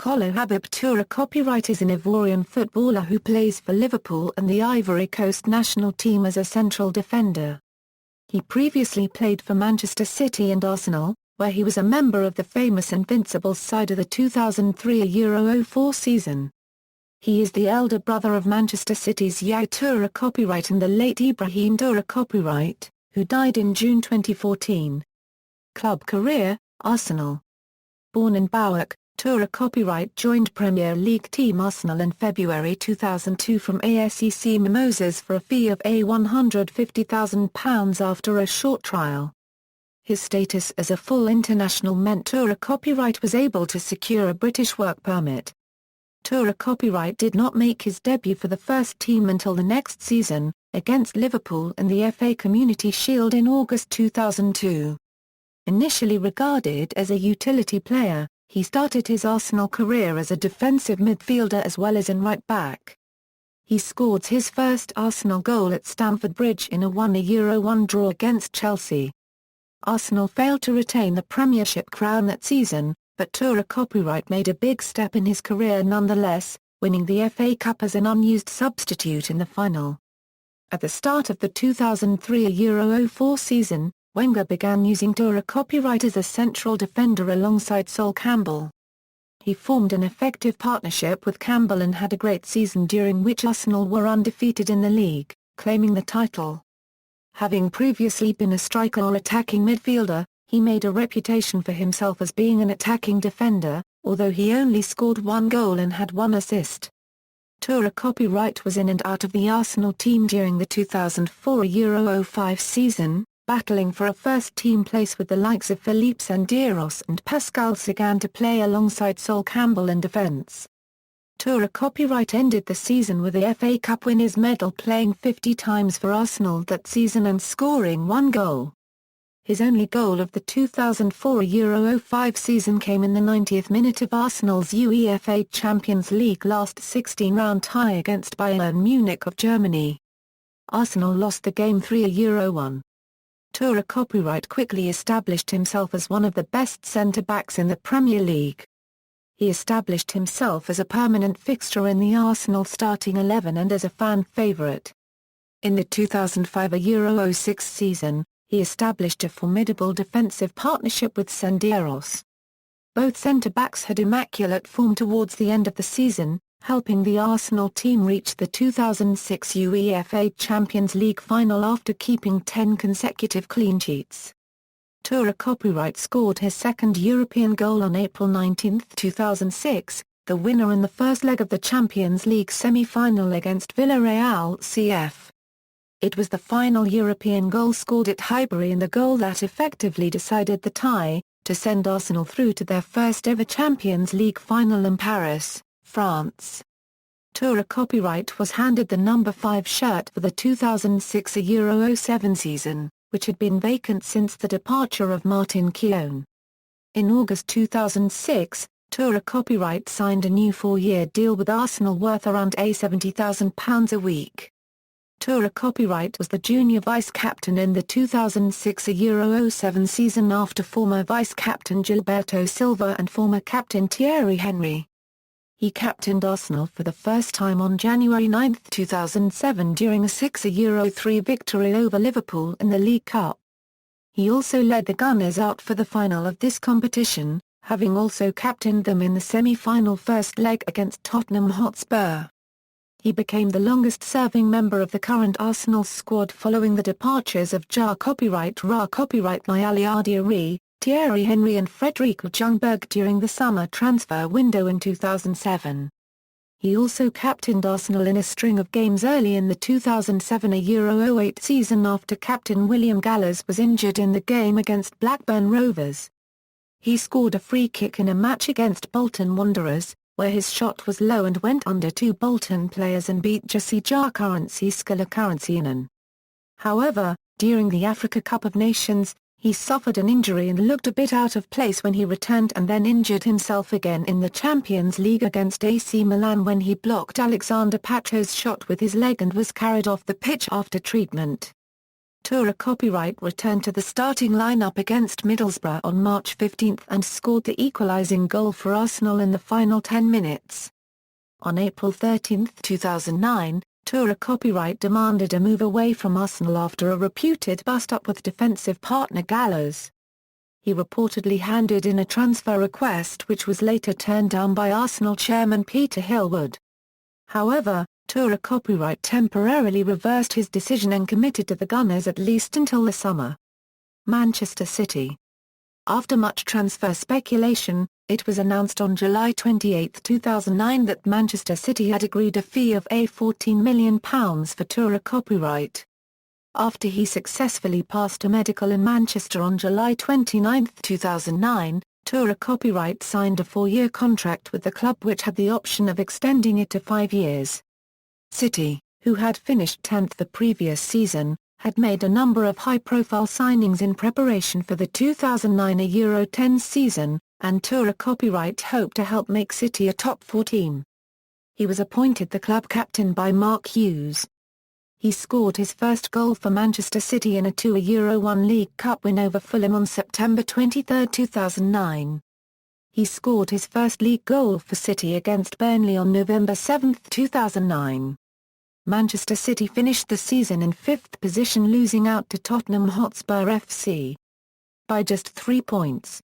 Kolo Habib Touré copyright is an Ivorian footballer who plays for Liverpool and the Ivory Coast national team as a central defender. He previously played for Manchester City and Arsenal, where he was a member of the famous Invincibles side of the 2003-04 season. He is the elder brother of Manchester City's Yaya Touré copyright and the late Ibrahim Touré copyright, who died in June 2014. Club career, Arsenal. Born in Bowick, Touré copyright joined Premier League team Arsenal in February 2002 from ASEC Mimosas for a fee of £150,000 after a short trial. His status as a full international meant Touré copyright was able to secure a British work permit. Touré copyright did not make his debut for the first team until the next season, against Liverpool in the FA Community Shield in August 2002. Initially regarded as a utility player, he started his Arsenal career as a defensive midfielder as well as in right-back. He scored his first Arsenal goal at Stamford Bridge in a 1-1 draw against Chelsea. Arsenal failed to retain the Premiership crown that season, but Touré copyright made a big step in his career nonetheless, winning the FA Cup as an unused substitute in the final. At the start of the 2003-04 season, Wenger began using Touré copyright as a central defender alongside Sol Campbell. He formed an effective partnership with Campbell and had a great season during which Arsenal were undefeated in the league, claiming the title. Having previously been a striker or attacking midfielder, he made a reputation for himself as being an attacking defender, although he only scored one goal and had one assist. Touré copyright was in and out of the Arsenal team during the 2004-05 season, battling for a first-team place with the likes of Philippe Senderos and Pascal Sagan to play alongside Sol Campbell in defence. Touré copyright ended the season with the FA Cup winners' medal, playing 50 times for Arsenal that season and scoring one goal. His only goal of the 2004-05 season came in the 90th minute of Arsenal's UEFA Champions League last 16-round tie against Bayern Munich of Germany. Arsenal lost the game 3-1. Touré copyright quickly established himself as one of the best centre-backs in the Premier League. He established himself as a permanent fixture in the Arsenal starting 11 and as a fan favourite. In the 2005-06 season, he established a formidable defensive partnership with Senderos. Both centre-backs had immaculate form towards the end of the season, helping the Arsenal team reach the 2006 UEFA Champions League final after keeping 10 consecutive clean sheets. Touré copyright scored his second European goal on April 19, 2006, the winner in the first leg of the Champions League semi-final against Villarreal CF. It was the final European goal scored at Highbury and the goal that effectively decided the tie, to send Arsenal through to their first ever Champions League final in Paris, France. Touré copyright was handed the number 5 shirt for the 2006-07 season, which had been vacant since the departure of Martin Keown. In August 2006, Touré copyright signed a new 4-year deal with Arsenal worth around £70,000 a week. Touré copyright was the junior vice-captain in the 2006-07 season after former vice-captain Gilberto Silva and former captain Thierry Henry. He captained Arsenal for the first time on January 9, 2007 during a 6-3 victory over Liverpool in the League Cup. He also led the Gunners out for the final of this competition, having also captained them in the semi-final first leg against Tottenham Hotspur. He became the longest-serving member of the current Arsenal squad following the departures of Ra copyright Mayali Diarry, Thierry Henry and Frederico Ljungberg during the summer transfer window in 2007. He also captained Arsenal in a string of games early in the 2007-08 season after captain William Gallas was injured in the game against Blackburn Rovers. He scored a free kick in a match against Bolton Wanderers, where his shot was low and went under 2 Bolton players and beat Jesse Jarcurrency Scalacurrency. However, during the Africa Cup of Nations, he suffered an injury and looked a bit out of place when he returned and then injured himself again in the Champions League against AC Milan when he blocked Alexander Patro's shot with his leg and was carried off the pitch after treatment. Touré copyright returned to the starting lineup against Middlesbrough on March 15 and scored the equalising goal for Arsenal in the final 10 minutes. On April 13, 2009, Touré copyright demanded a move away from Arsenal after a reputed bust-up with defensive partner Gallows. He reportedly handed in a transfer request which was later turned down by Arsenal chairman Peter Hillwood. However, Touré copyright temporarily reversed his decision and committed to the Gunners at least until the summer. Manchester City. After much transfer speculation, it was announced on July 28, 2009 that Manchester City had agreed a fee of £14 million for Touré copyright. After he successfully passed a medical in Manchester on July 29, 2009, Touré copyright signed a 4-year contract with the club which had the option of extending it to 5 years. City, who had finished 10th the previous season, had made a number of high-profile signings in preparation for the 2009 Euro 10 season, and Touré copyright hoped to help make City a top-4 team. He was appointed the club captain by Mark Hughes. He scored his first goal for Manchester City in a 2 Euro 1 League Cup win over Fulham on September 23, 2009. He scored his first league goal for City against Burnley on November 7, 2009. Manchester City finished the season in 5th position, losing out to Tottenham Hotspur FC by just 3 points.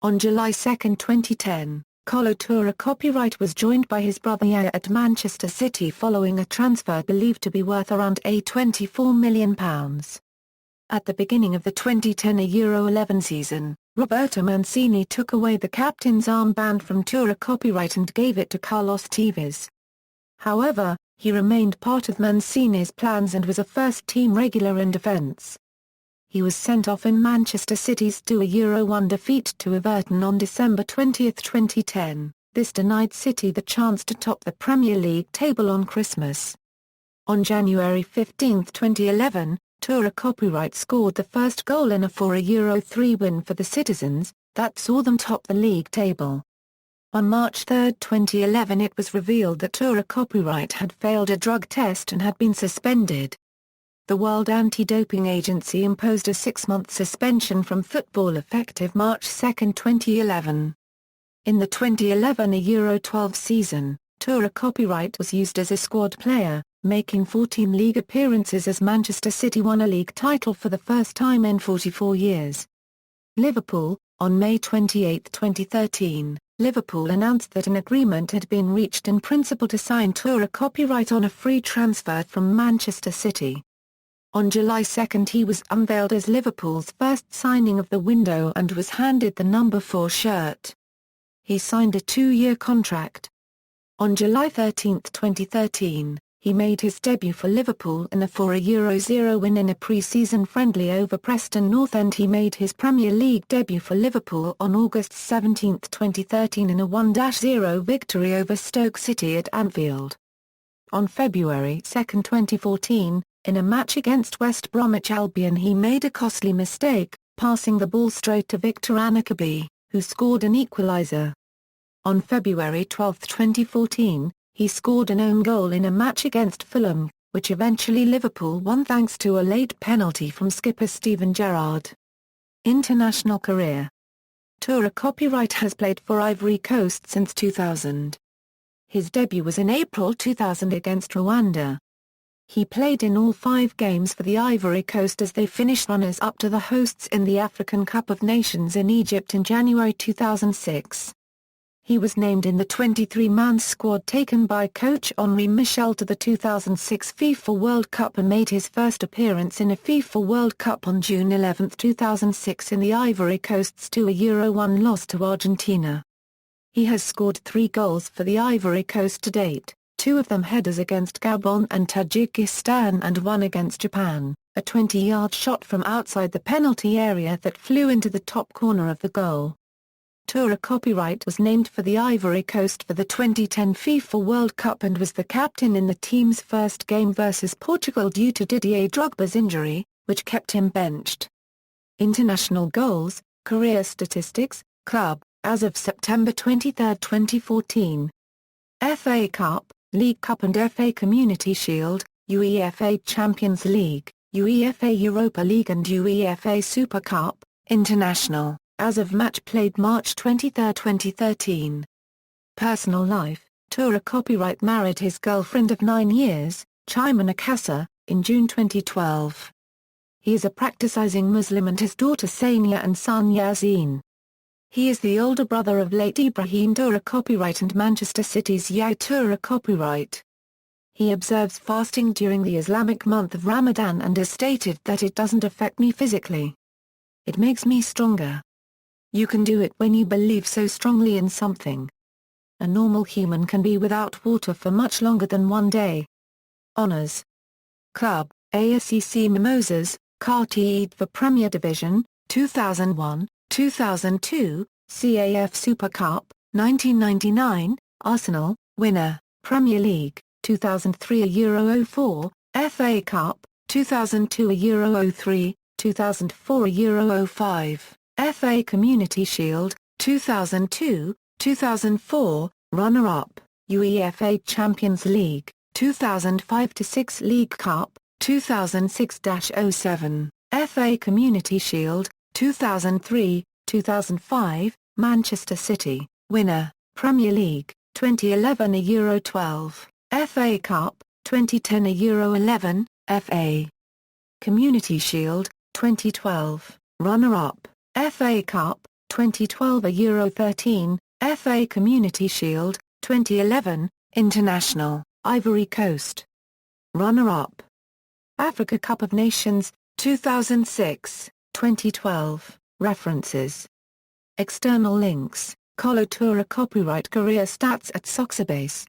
On July 2, 2010, Kolo Touré copyright was joined by his brother Yaya at Manchester City following a transfer believed to be worth around £24 million. At the beginning of the 2010 Euro 11 season, Roberto Mancini took away the captain's armband from Touré copyright and gave it to Carlos Tevez. However, he remained part of Mancini's plans and was a first-team regular in defence. He was sent off in Manchester City's 2 Euro 1 defeat to Everton on December 20, 2010. This denied City the chance to top the Premier League table on Christmas. On January 15, 2011, Touré copyright scored the first goal in a 4 Euro 3 win for the Citizens, that saw them top the league table. On March 3, 2011 it was revealed that Touré copyright had failed a drug test and had been suspended. The World Anti-Doping Agency imposed a 6-month suspension from football effective March 2, 2011. In the 2011 Euro 12 season, Touré copyright was used as a squad player, making 14 league appearances as Manchester City won a league title for the first time in 44 years. Liverpool. On May 28, 2013, Liverpool announced that an agreement had been reached in principle to sign Touré copyright on a free transfer from Manchester City. On July 2 he was unveiled as Liverpool's first signing of the window and was handed the number 4 shirt. He signed a 2-year contract. On July 13, 2013, he made his debut for Liverpool in a 4 Euro 0 win in a pre-season friendly over Preston North End. He made his Premier League debut for Liverpool on August 17, 2013 in a 1-0 victory over Stoke City at Anfield. On February 2, 2014, in a match against West Bromwich Albion he made a costly mistake, passing the ball straight to Victor Anakabi, who scored an equaliser. On February 12, 2014, he scored an own goal in a match against Fulham, which eventually Liverpool won thanks to a late penalty from skipper Steven Gerrard. International career. Touré copyright has played for Ivory Coast since 2000. His debut was in April 2000 against Rwanda. He played in all 5 games for the Ivory Coast as they finished runners-up to the hosts in the African Cup of Nations in Egypt in January 2006. He was named in the 23-man squad taken by coach Henri Michel to the 2006 FIFA World Cup and made his first appearance in a FIFA World Cup on June 11, 2006 in the Ivory Coast's 2 Euro 1 loss to Argentina. He has scored 3 goals for the Ivory Coast to date, 2 of them headers against Gabon and Tajikistan and 1 against Japan, a 20-yard shot from outside the penalty area that flew into the top corner of the goal. Touré copyright was named for the Ivory Coast for the 2010 FIFA World Cup and was the captain in the team's first game versus Portugal due to Didier Drogba's injury, which kept him benched. International goals, career statistics, club, as of September 23, 2014. FA Cup, League Cup and FA Community Shield, UEFA Champions League, UEFA Europa League and UEFA Super Cup, International, as of match played March 23, 2013. Personal life: Touré copyright married his girlfriend of 9 years, Chima Nakasa, in June 2012. He is a practicing Muslim and his daughter Sania and son Yazin. He is the older brother of late Ibrahim Touré copyright and Manchester City's Yaya Touré copyright. He observes fasting during the Islamic month of Ramadan and has stated that it doesn't affect me physically. It makes me stronger. You can do it when you believe so strongly in something. A normal human can be without water for much longer than one day. Honours: Club, ASEC Mimosas, Cartier for Premier Division, 2001, 2002, CAF Super Cup, 1999, Arsenal, winner, Premier League, 2003 a Euro 04, FA Cup, 2002 a Euro 03, 2004 a Euro 05, FA Community Shield, 2002, 2004, runner-up, UEFA Champions League, 2005-06 League Cup, 2006-07, FA Community Shield, 2003, 2005, Manchester City, winner, Premier League, 2011 a Euro 12, FA Cup, 2010 a Euro 11, FA Community Shield, 2012, runner-up, FA Cup, 2012 a Euro 13, FA Community Shield, 2011, International, Ivory Coast. Runner-up. Africa Cup of Nations, 2006, 2012, references. External links, Kolo Touré copyright career stats at Soxabase.